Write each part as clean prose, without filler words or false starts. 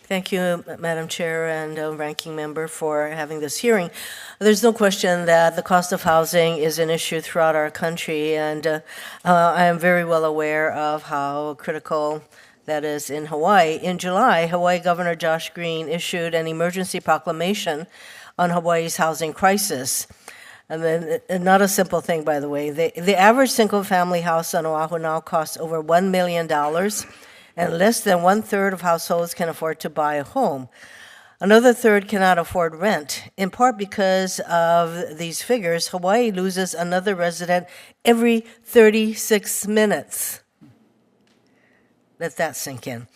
Thank you, Madam Chair and Ranking Member, for having this hearing. There's no question that the cost of housing is an issue throughout our country, and I am very well aware of how critical that is in Hawaii. In July, Hawaii Governor Josh Green issued an emergency proclamation on Hawaii's housing crisis. And then, not a simple thing, by the way. The average single-family house on Oahu now costs over $1 million, and less than one-third of households can afford to buy a home. Another third cannot afford rent, in part because of these figures. Hawaii loses another resident every 36 minutes. Let that sink in.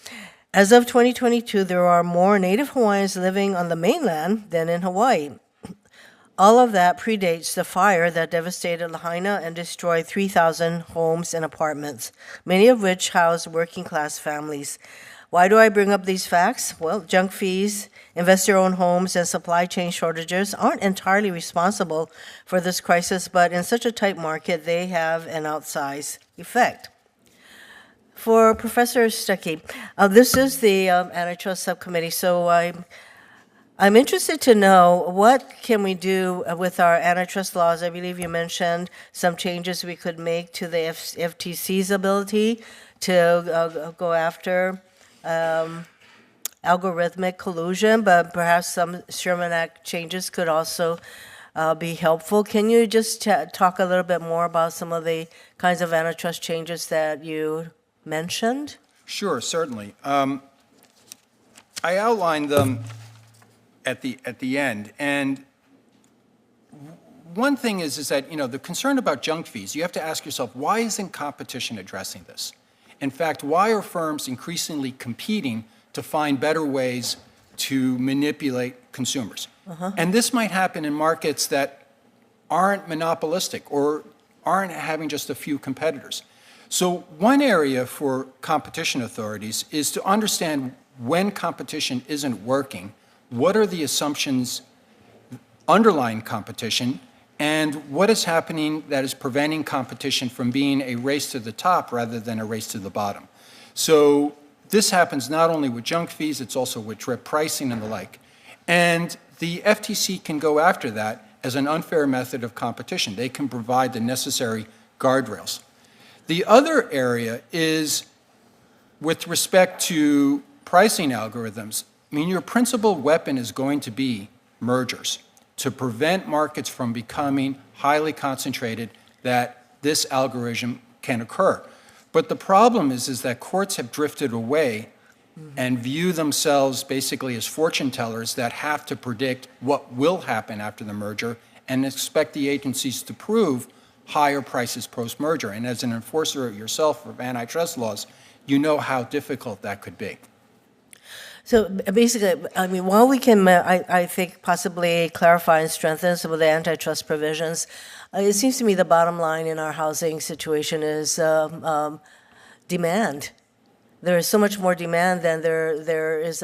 As of 2022, there are more Native Hawaiians living on the mainland than in Hawaii. All of that predates the fire that devastated Lahaina and destroyed 3,000 homes and apartments, many of which house working-class families. Why do I bring up these facts? Well, junk fees, investor-owned homes, and supply chain shortages aren't entirely responsible for this crisis, but in such a tight market, they have an outsized effect. For Professor Stuckey, this is the Antitrust Subcommittee, so I'm interested to know what can we do with our antitrust laws. I believe you mentioned some changes we could make to the FTC's ability to go after algorithmic collusion, but perhaps some Sherman Act changes could also be helpful. Can you just talk a little bit more about some of the kinds of antitrust changes that you mentioned? Sure, certainly. I outlined them at the end, and one thing is that, you know, the concern about junk fees, you have to ask yourself, why isn't competition addressing this? In fact, why are firms increasingly competing to find better ways to manipulate consumers? And this might happen in markets that aren't monopolistic or aren't having just a few competitors. So one area for competition authorities is to understand when competition isn't working, what are the assumptions underlying competition, and what is happening that is preventing competition from being a race to the top rather than a race to the bottom. So this happens not only with junk fees, it's also with drip pricing and the like. And the FTC can go after that as an unfair method of competition. They can provide the necessary guardrails. The other area is with respect to pricing algorithms. I mean, your principal weapon is going to be mergers to prevent markets from becoming highly concentrated, that this algorithm can occur. But the problem is that courts have drifted away and view themselves basically as fortune tellers that have to predict what will happen after the merger and expect the agencies to prove higher prices post-merger. And as an enforcer yourself of antitrust laws, you know how difficult that could be. So basically, I mean, while we can, I think, possibly clarify and strengthen some of the antitrust provisions, it seems to me the bottom line in our housing situation is demand. There is so much more demand than there is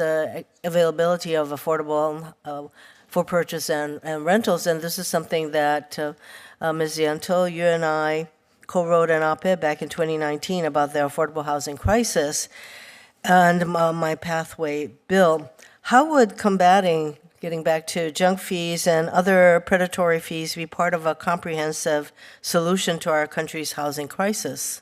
availability of affordable for purchase and rentals, and this is something that Ms. Yanto, you and I co-wrote an op-ed back in 2019 about the affordable housing crisis and my pathway bill. How would combating, getting back to junk fees and other predatory fees, be part of a comprehensive solution to our country's housing crisis?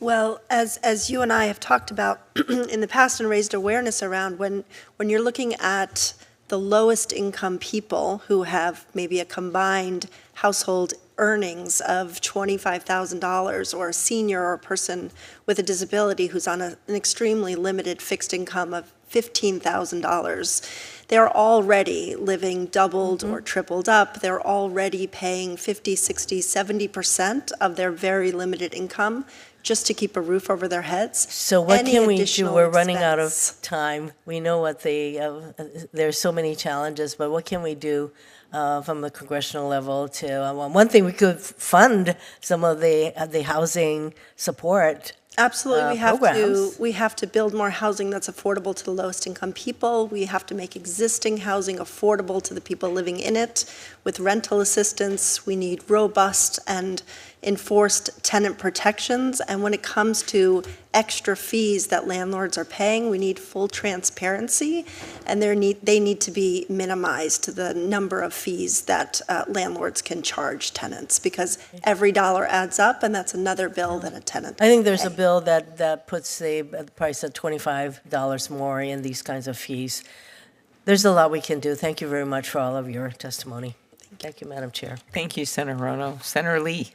Well, as you and I have talked about in the past and raised awareness around, when you're looking at the lowest income people who have maybe a combined household earnings of $25,000, or a senior or a person with a disability who's on an extremely limited fixed income of $15,000, they're already living doubled or tripled up. They're already paying 50, 60, 70% of their very limited income just to keep a roof over their heads. So what can we do? We're running out of time. We know what there's so many challenges, but what can we do from the congressional level to, one thing, we could fund some of the housing support Absolutely, programs. we have to build more housing that's affordable to the lowest income people. We have to make existing housing affordable to the people living in it. With rental assistance, we need robust and enforced tenant protections. And when it comes to extra fees that landlords are paying, we need full transparency, and they need to be minimized to the number of fees that landlords can charge tenants, because every dollar adds up, and that's another bill that a tenant. I think there's a bill that puts the price at $25 more in these kinds of fees. There's a lot we can do. Thank you very much for all of your testimony. Thank you, Madam Chair. Thank you, Senator Hirono. Senator Lee.